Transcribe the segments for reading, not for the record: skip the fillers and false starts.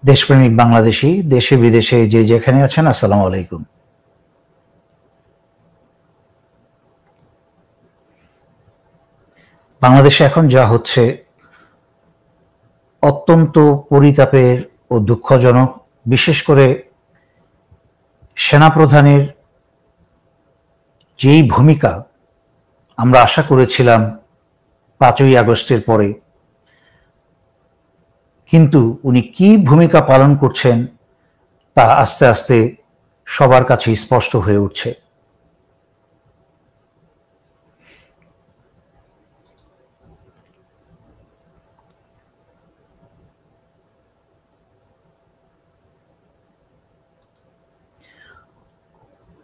দেশপ্রেমিক বাংলাদেশী দেশে বিদেশে যে যেখানে আছেন, আসসালামু আলাইকুম। বাংলাদেশে এখন যা হচ্ছে অত্যন্ত পরিতাপের ও দুঃখজনক। বিশেষ করে সেনাপ্রধানের যেই ভূমিকা আমরা আশা করেছিলাম 5ই আগস্টের পরে, কিন্তু উনি কি ভূমিকা পালন করছেন তা আস্তে আস্তে সবার কাছে স্পষ্ট হয়ে উঠছে।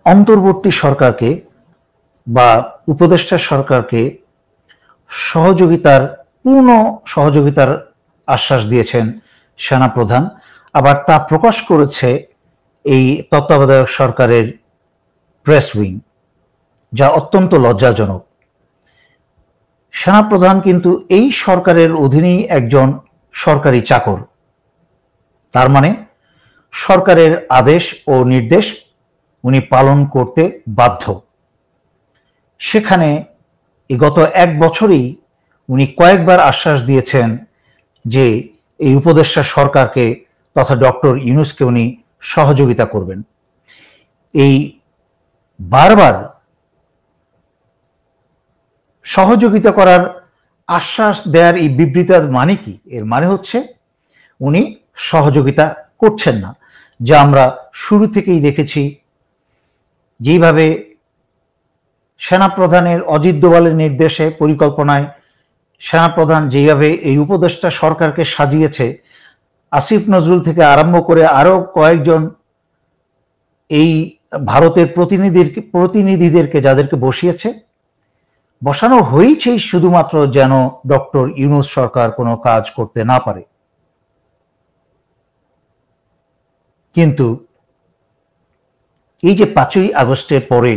অন্তর্বর্তী সরকারকে বা উপদেষ্টা সরকারকে পূর্ণ সহযোগিতার আশ্বাস দিয়েছেন সেনাপ্রধান। আবার তা প্রকাশ করেছে এই তত্ত্বাবধায়ক সরকারের প্রেস উইং, যা অত্যন্ত লজ্জাজনক। সেনাপ্রধান কিন্তু এই সরকারের অধীনেই একজন সরকারি চাকর। তার মানে সরকারের আদেশ ও নির্দেশ উনি পালন করতে বাধ্য। সেখানে গত 1 বছরেই উনি কয়েকবার আশ্বাস দিয়েছেন যে এই উপদেষ্টা সরকারকে তথা ডক্টর ইউনূসকে উনি সহযোগিতা করবেন। এই বারবার সহযোগিতা করার আশ্বাস দেওয়ার এই বিবৃতির মানে কি? এর মানে হচ্ছে উনি সহযোগিতা করছেন না, যা আমরা শুরু থেকেই দেখেছি। যেইভাবে সেনাপ্রধানের অজিত দোভালের নির্দেশে পরিকল্পনায় সেনাপ্রধান যেভাবে এই উপদেষ্টা সরকারকে সাজিয়েছে, আসিফ নজরুল থেকে আরম্ভ করে আরো কয়েকজন এই ভারতের প্রতিনিধিদেরকে যাদেরকে বসানো হয়েছে শুধুমাত্র যেন ডক্টর ইউনূস সরকার কোনো কাজ করতে না পারে। কিন্তু এই যে 5ই আগস্টের পরে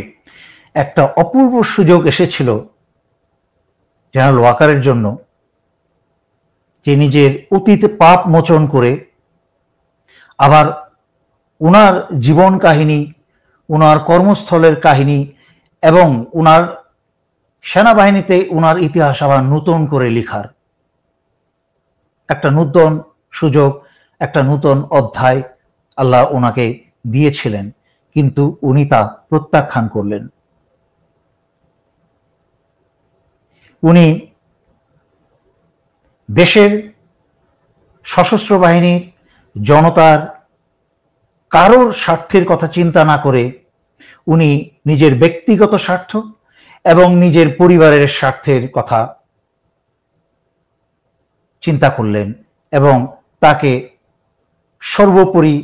একটা অপূর্ব সুযোগ এসেছিল জেনারেল ওয়াকারের জন্য, যে নিজের অতীত পাপ মোচন করে আবার উনার জীবন কাহিনী, উনার কর্মস্থলের কাহিনী এবং উনার সেনাবাহিনীতে উনার ইতিহাস আবার নতুন করে লিখার একটা নূতন সুযোগ, একটা নূতন অধ্যায় আল্লাহ ওনাকে দিয়েছিলেন, কিন্তু উনি তা প্রত্যাখ্যান করলেন। উনি দেশের সশস্ত্র বাহিনীর জনতার কারোর স্বার্থের কথা চিন্তা না করে উনি নিজের ব্যক্তিগত স্বার্থ এবং নিজের পরিবারের স্বার্থের কথা চিন্তা করলেন এবং তাকে সর্বোপরি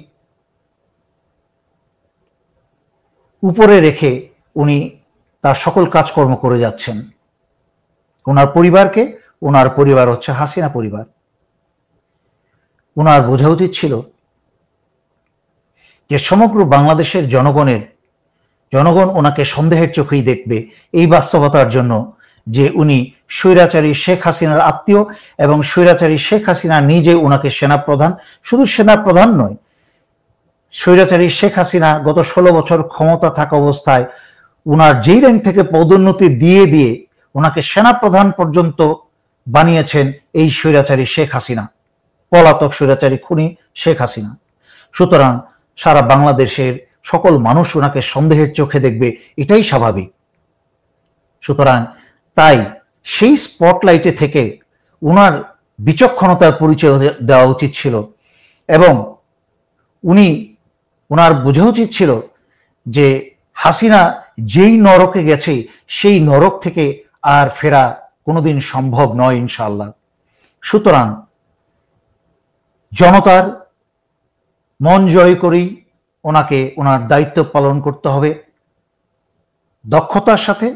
উপরে রেখে উনি তার সকল কাজকর্ম করে যাচ্ছেন। ওনার পরিবার হচ্ছে হাসিনা পরিবার। ওনার বোঝা উচিত ছিল যে সমগ্র বাংলাদেশের জনগণ ওনাকে সন্দেহের চোখেই দেখবে এই বাস্তবতার জন্য যে উনি স্বৈরাচারী শেখ হাসিনার আত্মীয় এবং স্বৈরাচারী শেখ হাসিনা নিজে ওনাকে সেনাপ্রধান, শুধু সেনাপ্রধান নয়, স্বৈরাচারী শেখ হাসিনা গত 16 বছর ক্ষমতা থাকা অবস্থায় ওনার যেই র্যাঙ্ক থেকে পদোন্নতি দিয়ে ওনাকে সেনাপ্রধান পর্যন্ত বানিয়েছেন এই স্বৈরাচারী শেখ হাসিনা, পলাতক স্বৈরাচারী খুনি শেখ হাসিনা। সুতরাং সারা বাংলাদেশের সকল মানুষ ওনাকে সন্দেহের চোখে দেখবে, এটাই স্বাভাবিক। সুতরাং তাই সেই স্পটলাইটে থেকে ওনার বিচক্ষণতার পরিচয় দেওয়া উচিত ছিল এবং ওনার বোঝা উচিত ছিল যে হাসিনা যেই নরকে গেছে সেই নরক থেকে আর ফেরা কোনোদিন সম্ভব নয় ইনশাআল্লাহ। সুতরাং জনতার মন জয় করেই ওনাকে ওনার দায়িত্ব পালন করতে হবে দক্ষতার সাথে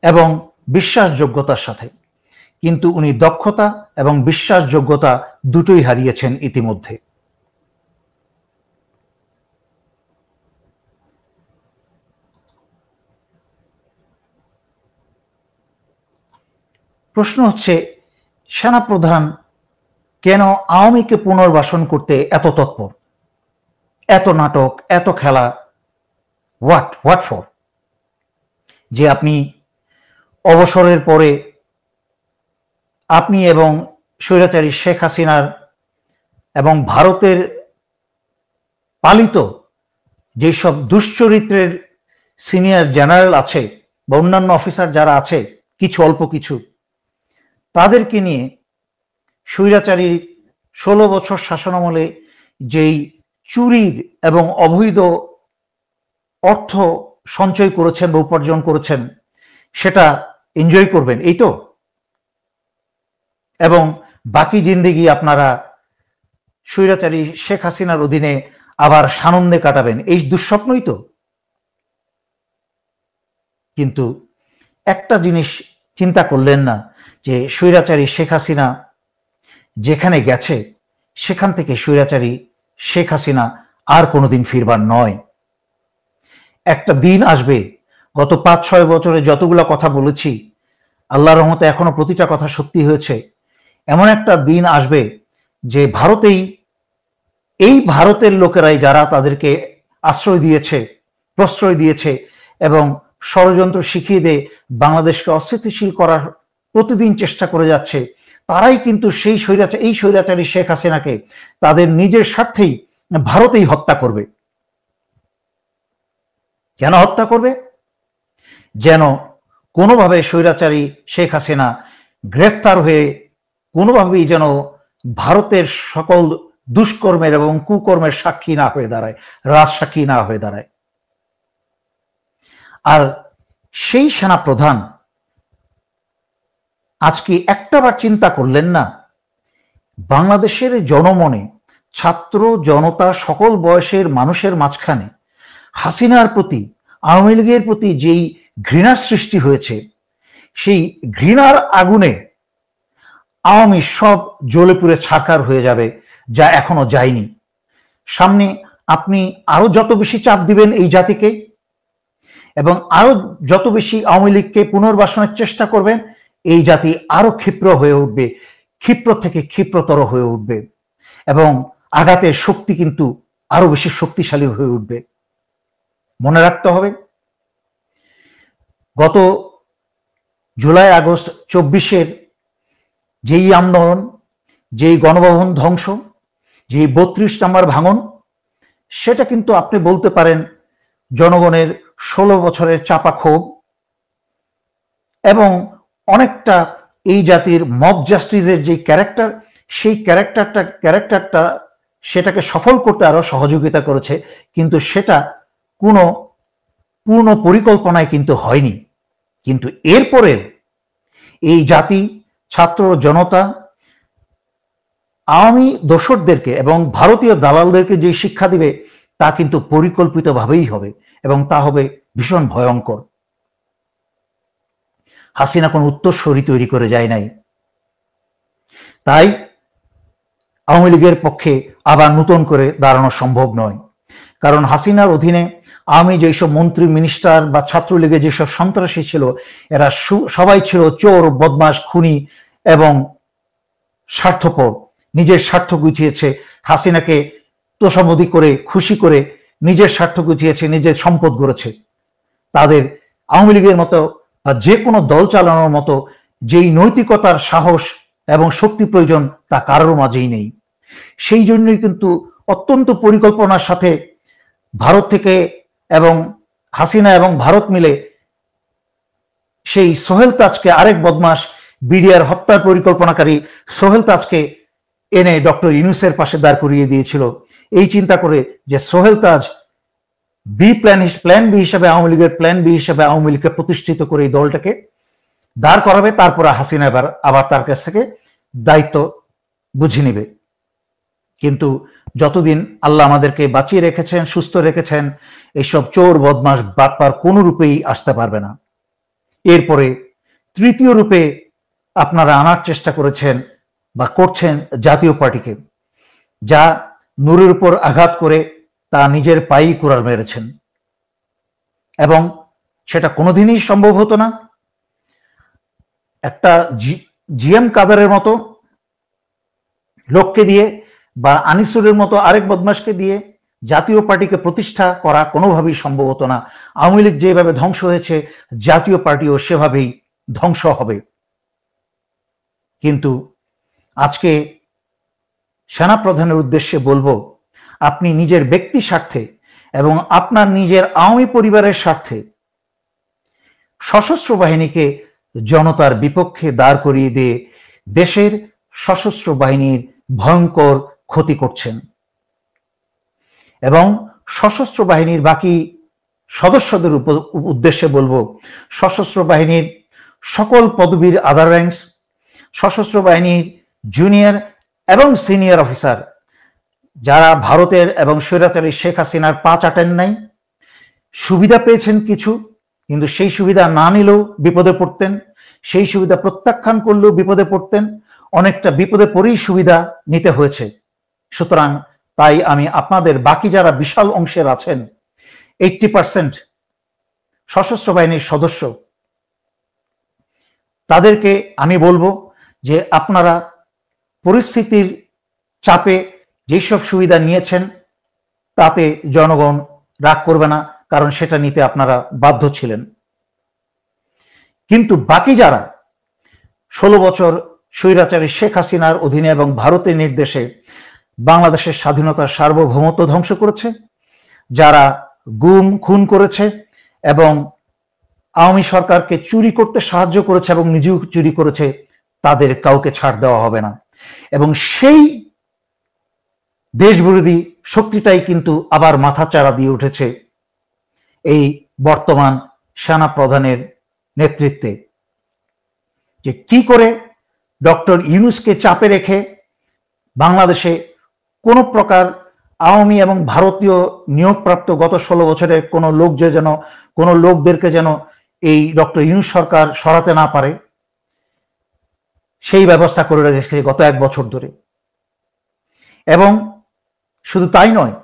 এবং বিশ্বাসযোগ্যতার সাথে। কিন্তু উনি দক্ষতা এবং বিশ্বাসযোগ্যতা দুটোই হারিয়েছেন ইতিমধ্যে। প্রশ্ন হচ্ছে, সেনাপ্রধান কেন আওয়ামীকে পুনর্বাসন করতে এত তৎপর, এত নাটক, এত খেলা? What for? যে আপনি অবসরের পরে আপনি এবং স্বৈরাচারী শেখ হাসিনার এবং ভারতের পালিত যেসব দুশ্চরিত্রের সিনিয়র জেনারেল আছে বা অন্যান্য অফিসার যারা আছে, কিছু অল্প কিছু, তাদেরকে নিয়ে স্বৈরাচারী 16 বছর শাসনামলে যেই চুরির এবং অবৈধ অর্থ সঞ্চয় করেছেন বা উপার্জন করেছেন, সেটা এনজয় করবেন, এই তো? এবং বাকি জিন্দেগি আপনারা স্বৈরাচারী শেখ হাসিনার অধীনে আবার সানন্দে কাটাবেন, এই দুঃস্বপ্নই তো। কিন্তু একটা জিনিস চিন্তা করলেন না, যে স্বৈরাচারী শেখ হাসিনা যেখানে গেছে সেখান থেকে স্বৈরাচারী শেখ হাসিনা আর কোনোদিন ফিরবার নয়। একটা দিন আসবে, গত 5-6 বছরে যতগুলো কথা বলেছি, আল্লাহর রহমতে এখনো প্রতিটা কথা সত্যি হয়েছে। এমন একটা দিন আসবে যে এই ভারতের লোকেরাই, যারা তাদেরকে আশ্রয় দিয়েছে, প্রশ্রয় দিয়েছে এবং ষড়যন্ত্র শিখিয়ে দিয়ে বাংলাদেশকে অস্থিতিশীল করার প্রতিদিন চেষ্টা করে যাচ্ছে, তারাই কিন্তু এই স্বৈরাচারী শেখ হাসিনাকে তাদের নিজের স্বার্থেই ভারতেই হত্যা করবে। কেন হত্যা করবে? যেন কোনোভাবে স্বৈরাচারী শেখ হাসিনা গ্রেফতার হয়ে কোনোভাবেই যেন ভারতের সকল দুষ্কর্মের এবং কুকর্মের সাক্ষী না হয়ে দাঁড়ায়, রাজসাক্ষী না হয়ে দাঁড়ায়। আর সেই সেনা প্রধান আজকে একটাবার চিন্তা করলেন না, বাংলাদেশের জনমনে, ছাত্র জনতা, সকল বয়সের মানুষের মাঝখানে হাসিনার প্রতি, আওয়ামী লীগের প্রতি যেই ঘৃণার সৃষ্টি হয়েছে, সেই ঘৃণার আগুনে আওয়ামী সব জ্বলে পুড়ে ছারখার হয়ে যাবে, যা এখনো যায়নি। সামনে আপনি আরো যত বেশি চাপ দিবেন এই জাতিকে এবং আরো যত বেশি আওয়ামী লীগকে পুনর্বাসনের চেষ্টা করবেন, এই জাতি আরো ক্ষিপ্র হয়ে উঠবে, ক্ষিপ্র থেকে ক্ষিপ্রতর হয়ে উঠবে এবং আঘাতের শক্তি কিন্তু আরো বেশি শক্তিশালী হয়ে উঠবে। মনে রাখতে হবে, গত জুলাই আগস্ট 24-এর যেই আন্দোলন, যেই গণভবন ধ্বংস, যেই 32 নম্বর ভাঙন, সেটা কিন্তু আপনি বলতে পারেন জনগণের 16 বছরের চাপা ক্ষোভ এবং অনেকটা এই জাতির মব জাস্টিসের যে ক্যারেক্টার, সেই ক্যারেক্টারটা সেটাকে সফল করতে আরো সহযোগিতা করেছে, কিন্তু সেটা কোনো পূর্ণ পরিকল্পনায় কিন্তু হয়নি। কিন্তু এরপরে এই জাতি, ছাত্র জনতা আওয়ামী দোসরদেরকে এবং ভারতীয় দালালদেরকে যে শিক্ষা দিবে, তা কিন্তু পরিকল্পিতভাবেই হবে এবং তা হবে ভীষণ ভয়ঙ্কর। হাসিনা কোনো উত্তরসূরি তৈরি করে যায় নাই, তাই আওয়ামী লীগের পক্ষে আবার নতুন করে দাঁড়ানো সম্ভব নয়। কারণ হাসিনার অধীনে আওয়ামী যেসব মন্ত্রী, মিনিস্টার বা ছাত্রলীগের যেসব সন্ত্রাসী ছিল, এরা সবাই ছিল চোর, বদমাশ, খুনি এবং স্বার্থপর। নিজের স্বার্থ গুছিয়েছে, হাসিনাকে তোষামোদি করে, খুশি করে নিজের স্বার্থ গুছিয়েছে, নিজের সম্পদ গড়েছে। তাদের আওয়ামী লীগের মতো বা যে কোনো দল চালানোর মতো যেই নৈতিকতার, সাহস এবং শক্তি প্রয়োজন, তা কারোর মাঝেই নেই। সেই জন্যই কিন্তু অত্যন্ত পরিকল্পনার সাথে ভারত থেকে এবং হাসিনা এবং ভারত মিলে সেই সোহেল তাজকে, আরেক বদমাস বিডিআর হত্যার পরিকল্পনাকারী সোহেল তাজকে এনে ডক্টর ইউনূসের পাশে দাঁড় করিয়ে দিয়েছিল, এই চিন্তা করে যে সোহেল তাজ প্ল্যান বি হিসাবে, আওয়ামী লীগের প্ল্যান বি হিসাবে আওয়ামী লীগকে প্রতিষ্ঠিত করে এই দলটাকে দাঁড় করাবে, তারপরে হাসিনা আবার তার কাছ থেকে দায়িত্ব বুঝে নিবে। কিন্তু যতদিন আল্লাহ আমাদেরকে বাঁচিয়ে রেখেছেন, সুস্থ রেখেছেন, এইসব চোর, বদমাস, বাটপার কোনো রূপেই আসতে পারবে না। এরপরে তৃতীয় রূপে আপনারা আনার চেষ্টা করেছেন বা করছেন জাতীয় পার্টিকে, যা নূরের উপর আঘাত করে তা নিজের পায়েই কুড়াল মেরেছেন এবং সেটা কোনোদিনই সম্ভব হতো না। একটা জিএম কাদারের মতো লোককে দিয়ে বা আনিসুরের মতো আরেক বদমাশকে দিয়ে জাতীয় পার্টিকে প্রতিষ্ঠা করা কোনোভাবেই সম্ভব হতো না। আওয়ামী লীগ যেভাবে ধ্বংস হয়েছে জাতীয় পার্টিও সেভাবেই ধ্বংস হবে। কিন্তু আজকে সেনাপ্রধানের উদ্দেশ্যে বলবো, আপনি নিজের ব্যক্তি স্বার্থে এবং আপনার নিজের আওয়ামী পরিবারের স্বার্থে সশস্ত্র বাহিনীকে জনতার বিপক্ষে দাঁড় করিয়ে দিয়ে দেশের সশস্ত্র বাহিনীর ভয়ঙ্কর ক্ষতি করছেন এবং সশস্ত্র বাহিনীর বাকি সদস্যদের উদ্দেশ্যে বলবো, সশস্ত্র বাহিনীর সকল পদবীর আদার র্যাঙ্কস, সশস্ত্র বাহিনীর জুনিয়র এবং সিনিয়র অফিসার যারা ভারতের এবং স্বৈরাচারী শেখ হাসিনার পা চাটেন নাই, সুবিধা পেয়েছেন কিছু, কিন্তু সেই সুবিধা না নিলেও বিপদে পড়তেন, সেই সুবিধা প্রত্যাখ্যান করলেও বিপদে পড়তেন, অনেকটা বিপদে পড়েই সুবিধা নিতে হয়েছে। সুতরাং তাই আমি আপনাদের বাকি যারা বিশাল অংশের আছেন 80% সশস্ত্র বাহিনীর সদস্য, তাদেরকে আমি বলবো যে আপনারা পরিস্থিতির চাপে যেসব সুবিধা নিয়েছেন তাতে জনগণ রাগ করবে না, কারণ সেটা নিতে আপনারা বাধ্য ছিলেন। কিন্তু বাকি যারা 16 বছর স্বৈরাচারী শেখ হাসিনার অধীনে এবং ভারতের নির্দেশে বাংলাদেশের স্বাধীনতার সার্বভৌমত্ব ধ্বংস করেছে, যারা গুম খুন করেছে এবং আওয়ামী সরকারকে চুরি করতে সাহায্য করেছে এবং নিজেও চুরি করেছে, তাদের কাউকে ছাড় দেওয়া হবে না। এবং সেই দেশবিরোধী শক্তিটাই কিন্তু আবার মাথাচাড়া দিয়ে উঠেছে এই বর্তমান সেনা প্রধানের নেতৃত্বে, যে কি করে ডক্টর ইউনূসকে চাপে রেখে বাংলাদেশে কোনো প্রকার আওয়ামী এবং ভারতীয় নিয়োগপ্রাপ্ত গত 16 বছরের কোনো লোকদেরকে যেন এই ডক্টর ইউনূস সরকার সরাতে না পারে, সেই ব্যবস্থা করে রেখেছে গত 1 বছর ধরে। এবং শুধু তাই নয়,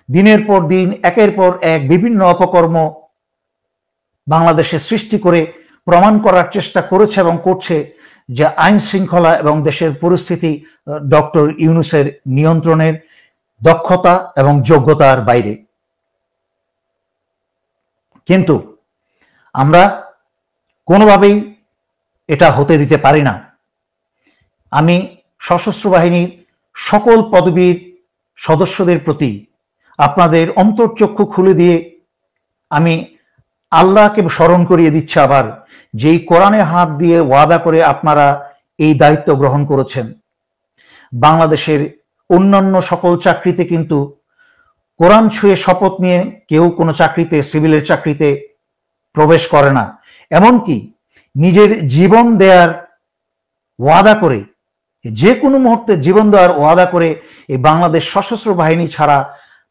দিনের পর দিন একের পর এক বিভিন্ন অপকর্ম বাংলাদেশে সৃষ্টি করে প্রমাণ করার চেষ্টা করেছে এবং করছে যে আইন শৃঙ্খলা এবং দেশের পরিস্থিতি ডক্টর ইউনূসের নিয়ন্ত্রণের দক্ষতা এবং যোগ্যতার বাইরে। কিন্তু আমরা কোনোভাবেই এটা হতে দিতে পারি না। আমি সশস্ত্র বাহিনীর সকল পদবীর সদস্যদের প্রতি আপনাদের অন্তর্চক্ষু খুলে দিয়ে আমি আল্লাহকে স্মরণ করিয়ে দিচ্ছি আবার, যেই কোরআনে হাত দিয়ে ওয়াদা করে আপনারা এই দায়িত্ব গ্রহণ করেছেন। বাংলাদেশের অন্যান্য সকল চাকরিতে কিন্তু কোরআন ছুঁয়ে শপথ নিয়ে কেউ কোনো চাকরিতে, সিভিলের চাকরিতে প্রবেশ করে না। এমনকি নিজের জীবন দেওয়ার ওয়াদা করে, যে কোনো মুহূর্তে জীবন দেওয়ার ওয়াদা করে এই বাংলাদেশ সশস্ত্র বাহিনী ছাড়া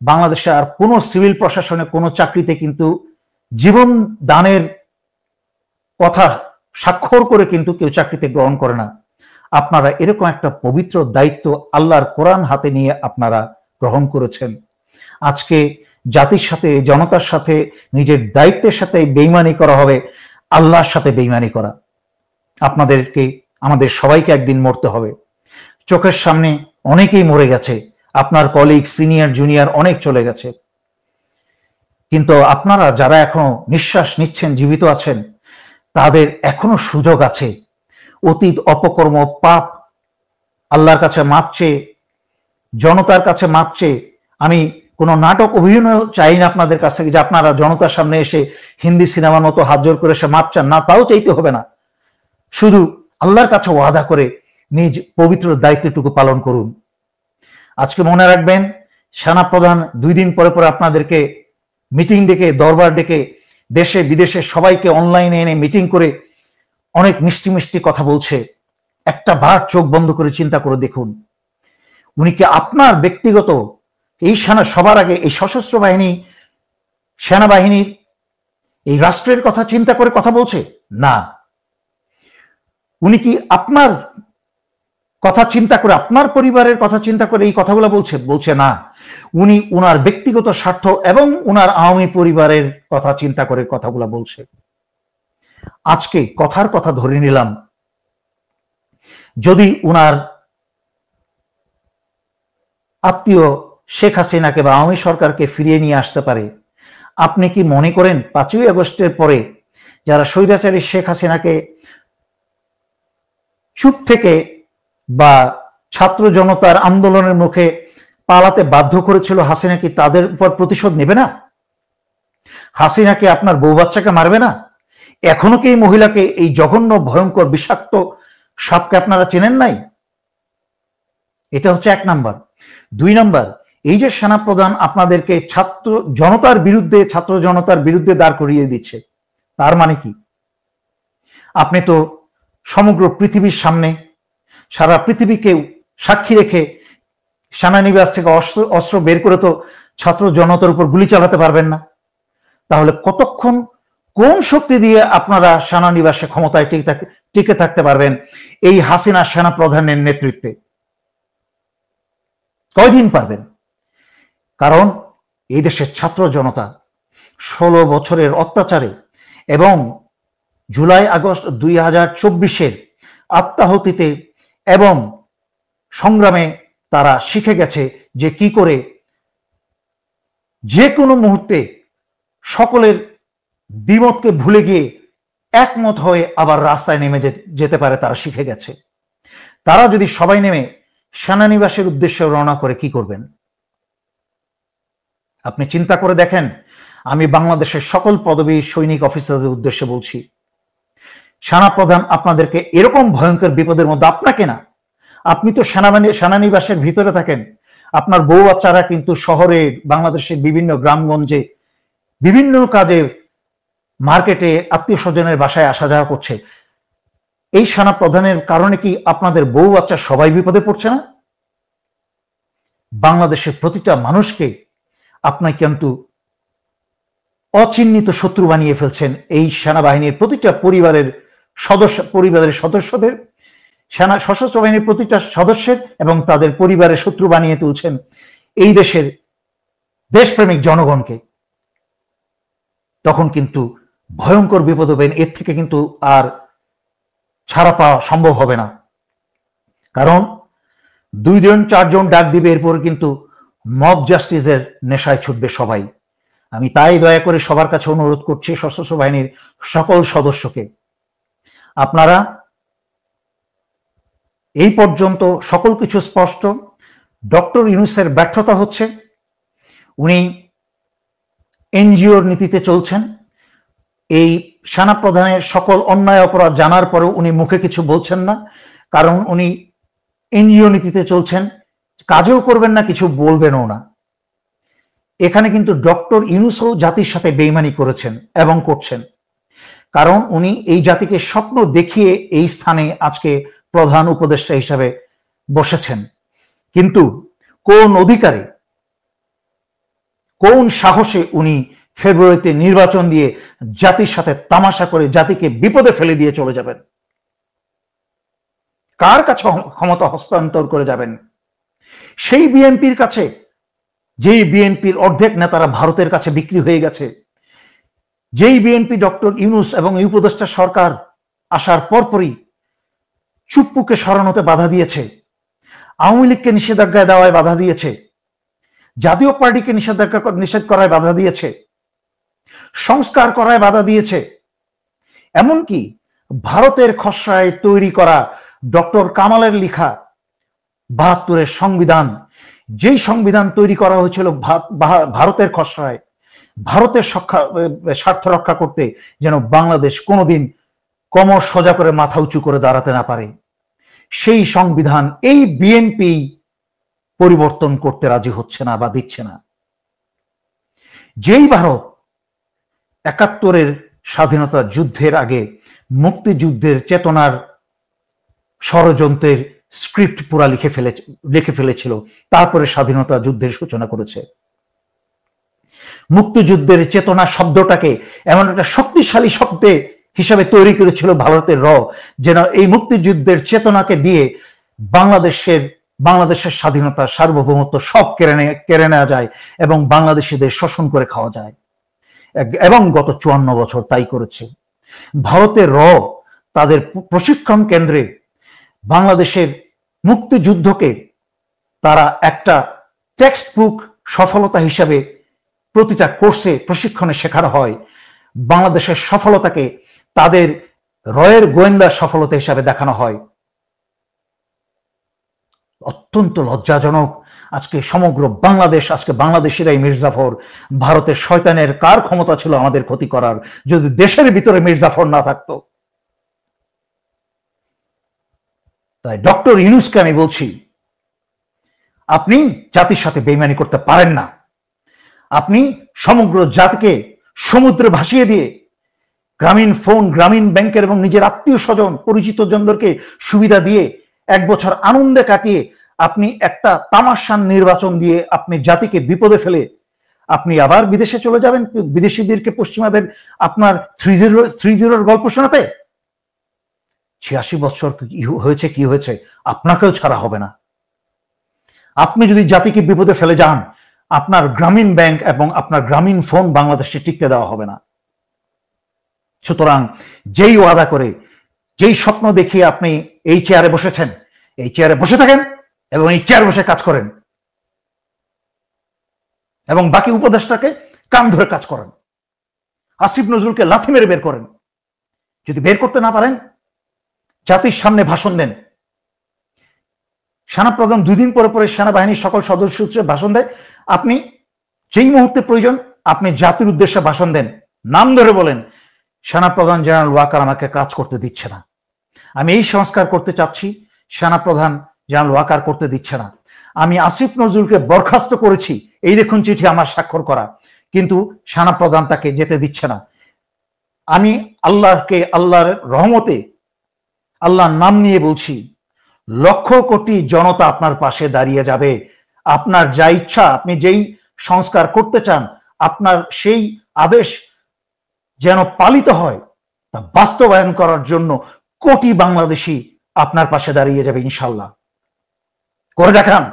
বাংলাদেশে আর কোনো সিভিল প্রশাসনে কোনো চাকরিতে কিন্তু জীবন দানের কথা স্বাক্ষর করে কিন্তু কেউ চাকরিতে গ্রহণ করে না। আপনারা এরকম একটা পবিত্র দায়িত্ব আল্লাহর কোরআন হাতে নিয়ে আপনারা গ্রহণ করেছেন। আজকে জাতির সাথে, জনতার সাথে, নিজের দায়িত্বের সাথে বেইমানি করা হবে আল্লাহর সাথে বেইমানি করা। আপনাদেরকে, আমাদের সবাইকে একদিন মরতে হবে। চোখের সামনে অনেকেই মরে গেছে, আপনার কলিগ, সিনিয়র, জুনিয়র অনেক চলে গেছে, কিন্তু আপনারা যারা এখনো নিঃশ্বাস নিচ্ছেন, জীবিত আছেন, তাদের এখনো সুযোগ আছে। অতীত অপকর্ম, পাপ আল্লাহর কাছে মাপ চেয়ে, জনতার কাছে মাপ চেয়ে, আমি কোনো নাটক অভিনয় চাই না আপনাদের কাছ থেকে যে আপনারা জনতার সামনে এসে হিন্দি সিনেমার মতো হাত জোর করে এসে মাপ চান, না, তাও চাইতে হবে না। শুধু আল্লাহর কাছে ওয়াদা করে নিজ পবিত্র দায়িত্বটুকু পালন করুন। আজকে মনে রাখবেন, সেনাপ্রধান 2 দিন পরে পরে আপনাদেরকে মিটিং ডেকে, দরবার ডেকে, দেশে বিদেশে সবাইকে অনলাইনে এনে মিটিং করে অনেক মিষ্টি মিষ্টি কথা বলছে। একটা বার চোখ বন্ধ করে চিন্তা করে দেখুন, উনি কি আপনার ব্যক্তিগত এই সবার আগে এই সশস্ত্র বাহিনী, সেনাবাহিনীর, এই রাষ্ট্রের কথা চিন্তা করে কথা বলছে? না। উনি কি আপনার কথা চিন্তা করে, আপনার পরিবারের কথা চিন্তা করে এই কথাগুলো বলছে? না। উনি উনার ব্যক্তিগত স্বার্থ এবং উনার আওয়ামী পরিবারের কথা চিন্তা করে কথাগুলো বলছে। আজকে কথার কথা ধরে নিলাম, যদি উনার আত্মীয় শেখ হাসিনাকে বা আওয়ামী সরকারকে ফিরিয়ে নিয়ে আসতে পারে? আপনি কি মনে করেন 5ই আগস্টের পরে যারা স্বৈরাচারী শেখ হাসিনাকে চুপ থেকে বা ছাত্র জনতার আন্দোলনের মুখে পালাতে বাধ্য করেছিল, হাসিনা কি তাদের উপর প্রতিশোধ নেবে না? হাসিনা কি আপনার বউ বাচ্চাকে মারবে না? এখনো কি এই মহিলাকে, এই জঘন্য ভয়ঙ্কর বিষাক্ত সাপকে আপনারা চেনেন নাই? এটা হচ্ছে 1 নাম্বার। 2 নাম্বার, এই যে সেনাপ্রধান আপনাদেরকে ছাত্র জনতার বিরুদ্ধে দাঁড় করিয়ে দিচ্ছে, তার মানে কি? আপনি তো সমগ্র পৃথিবীর সামনে, সারা পৃথিবীকে সাক্ষী রেখে সেনানিবাস থেকে অস্ত্র বের করে তো ছাত্র জনতার উপর গুলি চালাতে পারবেন না। তাহলে কতক্ষণ, কোন শক্তি দিয়ে আপনারা সেনানিবাসে ক্ষমতায় টিকে থাকতে পারবেন এই হাসিনা সেনা প্রধানের নেতৃত্বে? কয়দিন পারবেন? কারণ এই দেশের ছাত্র জনতা 16 বছরের অত্যাচারে এবং জুলাই আগস্ট 2024-এর আত্মাহুতিতে এবং সংগ্রামে তারা শিখে গেছে যে কি করে যে কোনো মুহূর্তে সকলের দ্বিমতকে ভুলে গিয়ে একমত হয়ে আবার রাস্তায় নেমে যেতে পারে। তারা শিখে গেছে। তারা যদি সবাই নেমে সেনানিবাসের উদ্দেশ্যে রওনা করে কি করবেন? আপনি চিন্তা করে দেখেন। আমি বাংলাদেশের সকল পদবী সৈনিক অফিসারদের উদ্দেশ্যে বলছি, সেনাপ্রধান আপনাদেরকে এরকম ভয়ঙ্কর বিপদের মধ্যে, আপনাকে না, আপনি তো সেনানিবাসের ভিতরে থাকেন, আপনার বউ বাচ্চারা কিন্তু শহরে, বাংলাদেশের বিভিন্ন গ্রামগঞ্জে, বিভিন্ন কাজে, মার্কেটে, আত্মীয় স্বজনের বাসায় আসা যাওয়া করছে। এই সেনাপ্রধানের কারণে কি আপনাদের বউ বাচ্চা সবাই বিপদে পড়ছে না? বাংলাদেশের প্রতিটা মানুষকে আপনি কিন্তু অচিহ্নিত শত্রু বানিয়ে ফেলছেন। এই সেনাবাহিনীর প্রতিটা পরিবারের সদস্যদের, সেনা সশস্ত্র বাহিনীর প্রতিটা সদস্যের এবং তাদের পরিবারের শত্রু বানিয়ে তুলছেন এই দেশের দেশপ্রেমিক জনগণকে। তখন কিন্তু ভয়ঙ্কর বিপদ হবেন। এর থেকে কিন্তু আর ছাড়া পাওয়া সম্ভব হবে না। কারণ 2 জন 4 জন ডাক দিবে, এরপর কিন্তু মব জাস্টিসের নেশায় ছুটবে সবাই। আমি তাই দয়া করে সবার কাছে অনুরোধ করছি, সশস্ত্র বাহিনীর সকল সদস্যকে, আপনারা এই পর্যন্ত সকল কিছু স্পষ্ট। ডক্টর ইউনূসের ব্যর্থতা হচ্ছে, উনি এনজিওর নীতিতে চলছেন। এই সেনাপ্রধানের সকল অন্যায় অপরাধ জানার পরেও উনি মুখে কিছু বলছেন না, কারণ উনি এনজিও নীতিতে চলছেন। কাজও করবেন না, কিছু বলবেনও না। এখানে কিন্তু ডক্টর ইউনূসও জাতির সাথে বেইমানি করেছেন এবং করছেন, কারণ উনি এই জাতিকে স্বপ্ন দেখিয়ে এই স্থানে আজকে প্রধান উপদেষ্টা হিসাবে বসেছেন। কিন্তু কোন অধিকারে, কোন সাহসে উনি ফেব্রুয়ারিতে নির্বাচন দিয়ে জাতির সাথে তামাশা করে জাতিকে বিপদে ফেলে দিয়ে চলে যাবেন? কার কাছে ক্ষমতা হস্তান্তর করে যাবেন? সেই বিএনপির কাছে, যেই বিএনপির অর্ধেক নেতারা ভারতের কাছে বিক্রি হয়ে গেছে, যেই বিএনপি ডক্টর ইউনূস এবং এই উপদেষ্টা সরকার আসার পরপরই চুপ্পুকে সরানোতে বাধা দিয়েছে, আওয়ামী লীগকে নিষেধাজ্ঞায় দেওয়ায় বাধা দিয়েছে, জাতীয় পার্টিকে নিষেধ করায় বাধা দিয়েছে, সংস্কার করায় বাধা দিয়েছে, এমনকি ভারতের খসড়ায় তৈরি করা ডক্টর কামালের লেখা 72-এর সংবিধান, যেই সংবিধান তৈরি করা হয়েছিল ভারতের খসড়ায়, ভারতের স্বার্থ রক্ষা করতে, যেন বাংলাদেশ কোনোদিন কোমর সোজা করে মাথা উঁচু করে দাঁড়াতে না পারে, সেই সংবিধান এই বিএনপি পরিবর্তন করতে রাজি হচ্ছে না বা দিচ্ছে না। যেই ভারত 71-এর স্বাধীনতা যুদ্ধের আগে মুক্তিযুদ্ধের চেতনার ষড়যন্ত্রের স্ক্রিপ্ট পুরা লিখে ফেলেছিল, তারপরে স্বাধীনতা যুদ্ধের সূচনা করেছে। মুক্তিযুদ্ধের চেতনা শব্দটাকে এমন একটা শক্তিশালী শব্দে হিসাবে তৈরি করেছিল ভারতের যেন এই মুক্তিযুদ্ধের চেতনাকে দিয়ে বাংলাদেশের স্বাধীনতা, সার্বভৌমত্ব সব কেড়ে নেওয়া যায় এবং বাংলাদেশিদের শোষণ করে খাওয়া যায়। এবং গত 54 বছর তাই করেছে। ভারতের তাদের প্রশিক্ষণ কেন্দ্রে বাংলাদেশের মুক্তিযুদ্ধকে তারা একটা টেক্সট বুক সফলতা হিসাবে প্রতিটা কোর্সে প্রশিক্ষণে শেখানো হয়, বাংলাদেশের সফলতাকে তাদের রয়ের গোয়েন্দার সফলতা হিসাবে দেখানো হয়। অত্যন্ত লজ্জাজনক। আজকে সমগ্র বাংলাদেশ, আজকে বাংলাদেশিরাই মির্জাফর। ভারতের শয়তানের কার ক্ষমতা ছিল আমাদের ক্ষতি করার, যদি দেশের ভিতরে মির্জাফর না থাকতো? তাই ডক্টর ইউনূসকে আমি বলছি, আপনি জাতির সাথে বেইমানি করতে পারেন না। আপনি সমগ্র জাতিকে সমুদ্রে ভাসিয়ে দিয়ে গ্রামীণ ফোন, গ্রামীণ ব্যাংকের এবং নিজের আত্মীয় স্বজন, পরিচিত জনদেরকে সুবিধা দিয়ে 1 বছর আনন্দে কাটিয়ে আপনি একটা তামাশান নির্বাচন দিয়ে আপনি জাতিকে বিপদে ফেলে আপনি আবার বিদেশে চলে যাবেন, বিদেশিদেরকে, পশ্চিমাদের আপনার 3-0 গল্প শোনাতে। 86 বছর হয়েছে, কি হয়েছে? আপনাকেও ছাড়া হবে না। আপনি যদি জাতিকে বিপদে ফেলে যান, আপনার গ্রামীণ ব্যাংক এবং আপনার গ্রামীণ ফোন বাংলাদেশে টিকতে দেওয়া হবে না। সুতরাং যেই ওয়াদা করে, যেই স্বপ্ন দেখিয়ে আপনি এই চেয়ারে বসেছেন, এই চেয়ারে বসে থাকেন এবং এই চেয়ার বসে কাজ করেন এবং বাকি উপদেষ্টাকে কান ধরে কাজ করেন। আসিফ নজরুলকে লাথি মেরে বের করেন। যদি বের করতে না পারেন, জাতির সামনে ভাষণ দেন। সেনাপ্রধান 2 দিন পরে পরে সেনাবাহিনীর সকল সদস্য ভাষণ দেয়। আপনি যেই মুহূর্তে প্রয়োজন আপনি জাতির উদ্দেশ্যে ভাষণ দেন, নাম ধরে বলেন, সেনাপ্রধান জেনারেল ওয়াকার আমাকে কাজ করতে দিচ্ছে না, আমি এই সংস্কার করতে চাচ্ছি, সেনাপ্রধান জেনারেল ওয়াকার করতে দিচ্ছে না, আমি আসিফ নজরুলকে বরখাস্ত করেছি, এই দেখুন চিঠি আমার স্বাক্ষর করা, কিন্তু সেনাপ্রধান তাকে যেতে দিচ্ছে না। আমি আল্লাহর রহমতে, আল্লাহর নাম নিয়ে বলছি, লক্ষ কোটি জনতা আপনার পাশে দাঁড়িয়ে যাবে। আপনার যা ইচ্ছা, আপনি যেই সংস্কার করতে চান, আপনার সেই আদেশ যেন পালিত হয়, তা বাস্তবায়ন করার জন্য কোটি বাংলাদেশি আপনার পাশে দাঁড়িয়ে যাবে ইনশাল্লাহ। করে দেখান।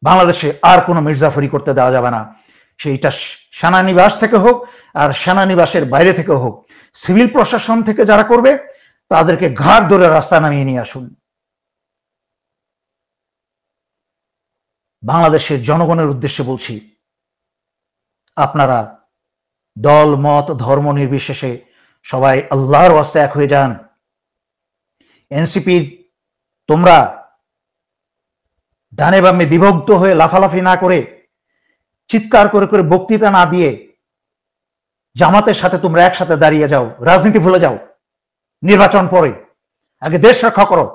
বাংলাদেশে আর কোনো মির্জাফরি করতে দেওয়া যাবে না, সেইটা সেনানিবাস থেকে হোক আর সেনানিবাসের বাইরে থেকে হোক। সিভিল প্রশাসন থেকে যারা করবে তাদেরকে ঘাড় ধরে রাস্তায় নামিয়ে নিয়ে আসুন। বাংলাদেশের জনগণের উদ্দেশ্যে বলছি, আপনারা দল, মত, ধর্ম নির্বিশেষে সবাই আল্লাহর ওয়াস্তে এক হয়ে যান। এনসিপির তোমরা ডানে বামে বিভক্ত হয়ে লাফালাফি না করে, চিৎকার করে করে বক্তৃতা না দিয়ে জামাতের সাথে তোমরা একসাথে দাঁড়িয়ে যাও। রাজনীতি ভুলে যাও, নির্বাচন পরে, আগে দেশ রক্ষা করো।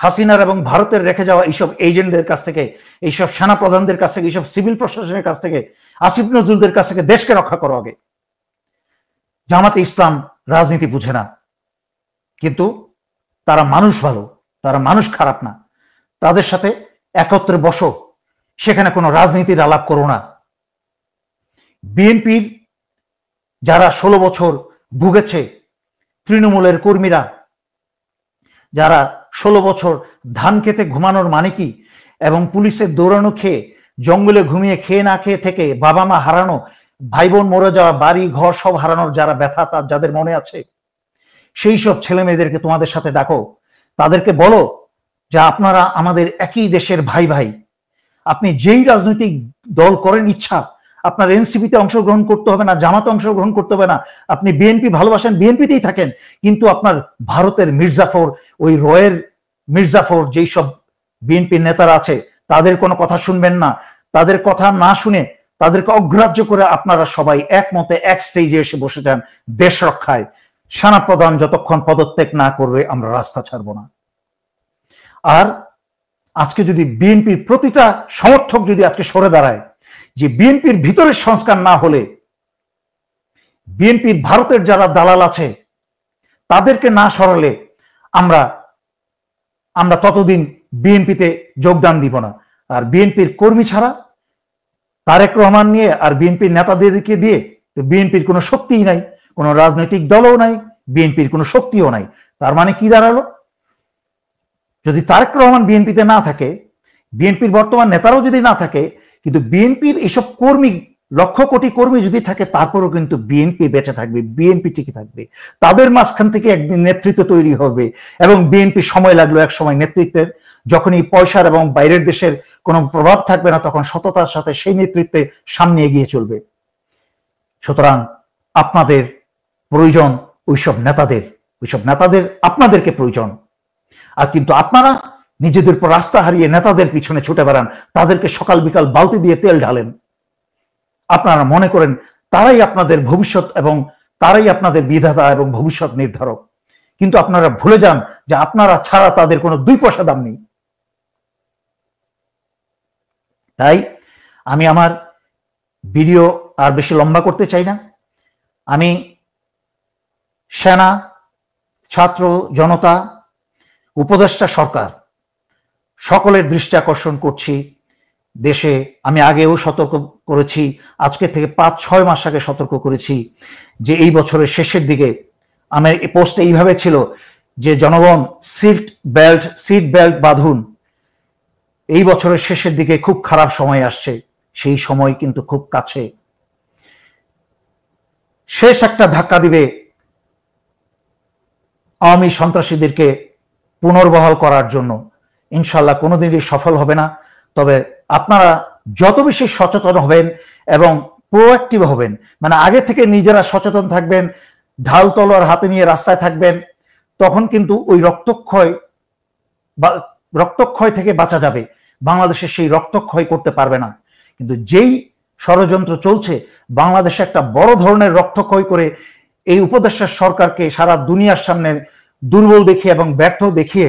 হাসিনার এবং ভারতের রেখে যাওয়া এইসব এজেন্টদের কাছ থেকে, এইসব সেনা প্রধানদের কাছ থেকে, এইসব সিভিল প্রশাসনের কাছ থেকে, আসিফ নজরুলদের কাছ থেকে দেশকে রক্ষা করো আগে। জামাতে ইসলাম রাজনীতি বুঝে না, কিন্তু তারা মানুষ ভালো, তারা মানুষ খারাপ না। তাদের সাথে একত্রে বসো, সেখানে কোনো রাজনীতির আলাপ করো না। বিএনপির যারা 16 বছর ভুগেছে, তৃণমূলের কর্মীরা যারা 16 বছর ধান খেতে ঘুমানোর মানে কি, এবং পুলিশের দৌড়ানো খেয়ে, জঙ্গলে ঘুমিয়ে খেয়ে না খেয়ে থেকে বাবা মা হারানো, ভাই বোন মরে যাওয়া, বাড়ি ঘর সব হারানোর যারা ব্যথা তার যাদের মনে আছে, সেই সব ছেলে মেয়েদেরকে তোমাদের সাথে ডাকো। তাদেরকে বলো যে আপনারা আমাদের একই দেশের ভাই ভাই। আপনি যেই রাজনৈতিক দল করেন ইচ্ছা, আপনার এনসিপিতে অংশগ্রহণ করতে হবে না, জামাতে অংশগ্রহণ করতে হবে না, আপনি বিএনপি ভালোবাসেন, বিএনপিতেই থাকেন, কিন্তু আপনার ভারতের মির্জাফর, ওই রয়ের মির্জাফর, যেই সব বিএনপির নেতারা আছে তাদের কোনো কথা শুনবেন না। তাদের কথা না শুনে, তাদেরকে অগ্রাহ্য করে আপনারা সবাই একমতে এক স্টেজে এসে বসে যান দেশ রক্ষায়। সেনাপ্রধান যতক্ষণ পদত্যাগ না করবে আমরা রাস্তা ছাড়ব না। আর আজকে যদি বিএনপির প্রতিটা সমর্থক যদি আজকে সরে দাঁড়ায় যে বিএনপির ভিতরের সংস্কার না হলে, বিএনপির ভারতের যারা দালাল আছে তাদেরকে না সরালে আমরা ততদিন বিএনপিতে যোগদান দিব না। আর বিএনপির কর্মী ছাড়া, তারেক রহমান নিয়ে আর বিএনপির নেতাদেরকে দিয়ে তো বিএনপির কোনো শক্তিই নাই, কোনো রাজনৈতিক দলও নাই, বিএনপির কোনো শক্তিও নাই। তার মানে কি দাঁড়ালো? যদি তারেক রহমান বিএনপিতে না থাকে, বিএনপির বর্তমান নেতারাও যদি না থাকে, কিন্তু বিএনপির এসব কর্মী, লক্ষ কোটি কর্মী যদি থাকে, তারপরেও কিন্তু বিএনপি বেঁচে থাকবে, বিএনপি টিকে থাকবে। তাদের মাঝখান থেকে একদিন নেতৃত্ব তৈরি হবে এবং বিএনপি সময় লাগলো এক সময় নেতৃত্বের যখনই পয়সার এবং বাইরের দেশের কোনো প্রভাব থাকবে না, তখন সততার সাথে সেই নেতৃত্বে সামনে এগিয়ে চলবে। সুতরাং আপনাদের প্রয়োজন ওইসব নেতাদের আপনাদেরকে প্রয়োজন। আর কিন্তু আপনারা নিজেদের পর রাস্তা হারিয়ে নেতাদের পিছনে ছুটে বেড়ান, তাদেরকে সকাল বিকাল বালতি দিয়ে তেল ঢালেন। আপনারা মনে করেন তারাই আপনাদের ভবিষ্যৎ এবং তারাই আপনাদের বিধাতা এবং ভবিষ্যৎ নির্ধারক, কিন্তু আপনারা ভুলে যান যে আপনারা ছাড়া তাদের কোনো 2 পয়সা দাম নেই। তাই আমি আমার ভিডিও আর বেশি লম্বা করতে চাই না। আমি সেনা, ছাত্র, জনতা, উপদেষ্টা সরকার সকলের দৃষ্টি আকর্ষণ করছি। দেশে আমি আগেও সতর্ক করেছি, আজকে থেকে 5-6 মাস আগে সতর্ক করেছি যে এই বছরের শেষের দিকে আমার এই পোস্টে এইভাবে ছিল যে জনগণ সিট বেল্ট বাঁধুন, এই বছরের শেষের দিকে খুব খারাপ সময় আসছে, সেই সময় কিন্তু খুব কাছে। শেষ একটা ধাক্কা দিবে আওয়ামী সন্ত্রাসীদেরকে পুনর্বহাল করার জন্য। ইনশাল্লাহ কোনোদিনই সফল হবে না। তবে আপনারা যত বেশি সচেতন হবেন এবং প্রোঅ্যাক্টিভ হবেন, মানে আগে থেকে নিজেরা সচেতন থাকবেন, ঢাল তলোয়ার হাতে নিয়ে রাস্তায় থাকবেন, তখন কিন্তু ওই রক্তক্ষয় থেকে বাঁচা যাবে। বাংলাদেশে সেই রক্তক্ষয় করতে পারবে না। কিন্তু যেই ষড়যন্ত্র চলছে, বাংলাদেশে একটা বড় ধরনের রক্তক্ষয় করে এই উপদেষ্টা সরকারকে সারা দুনিয়ার সামনে দুর্বল দেখিয়ে এবং ব্যর্থ দেখিয়ে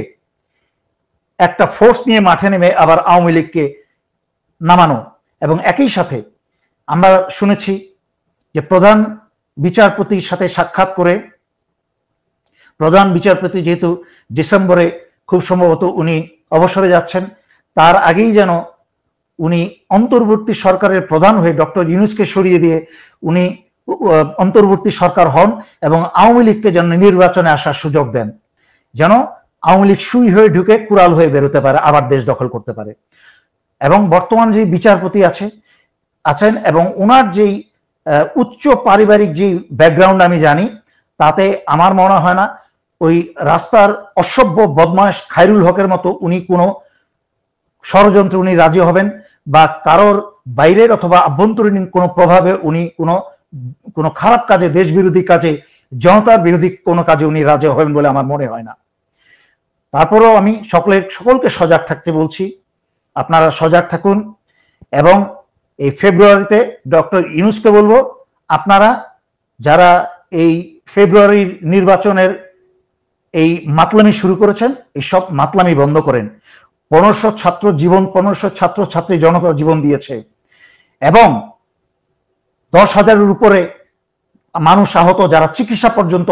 একটা ফোর্স নিয়ে মাঠে নেমে আবার আওয়ামী লীগকে নামানো। এবং একই সাথে আমরা শুনেছি যে প্রধান বিচারপতির সাথে সাক্ষাৎ করে, প্রধান বিচারপতি যেহেতু ডিসেম্বরে খুব সম্ভবত উনি অবসরে যাচ্ছেন, তার আগেই যেন উনি অন্তর্বর্তী সরকারের প্রধান হয়ে ডক্টর ইউনূসকে সরিয়ে দিয়ে উনি অন্তর্বর্তী সরকার হন এবং আওয়ামী লীগকে যেন নির্বাচনে আসার সুযোগ দেন, যেন আওয়ামী লীগ সুই হয়ে ঢুকে কুড়াল হয়ে বেরোতে পারে, আবার দেশ দখল করতে পারে। এবং বর্তমান যে বিচারপতি আছেন এবং ওনার যেই উচ্চ পারিবারিক যে ব্যাকগ্রাউন্ড আমি জানি, তাতে আমার মনে হয় না ওই রাস্তার অসভ্য বদমাশ খায়রুল হকের মতো উনি কোনো ষড়যন্ত্রে উনি রাজি হবেন, বা কারোর বাইরের অথবা আভ্যন্তরীণ কোনো প্রভাবে উনি কোনো খারাপ কাজে, দেশ বিরোধী কাজে, জনতার বিরোধী কোনো কাজে উনি রাজি হবেন বলে আমার মনে হয় না। তারপরেও আমি সকলকে সজাগ থাকতে বলছি, আপনারা সজাগ থাকুন। এবং এই ফেব্রুয়ারিতে ডক্টর ইউনূসকে বলবো, আপনারা যারা এই ফেব্রুয়ারির নির্বাচনের এই মাতলামি শুরু করেছেন, এই সব মাতলামি বন্ধ করেন। 1500 ছাত্র ছাত্রী জনতা জীবন দিয়েছে এবং 10,000-এর উপরে মানুষ আহত, যারা চিকিৎসা পর্যন্ত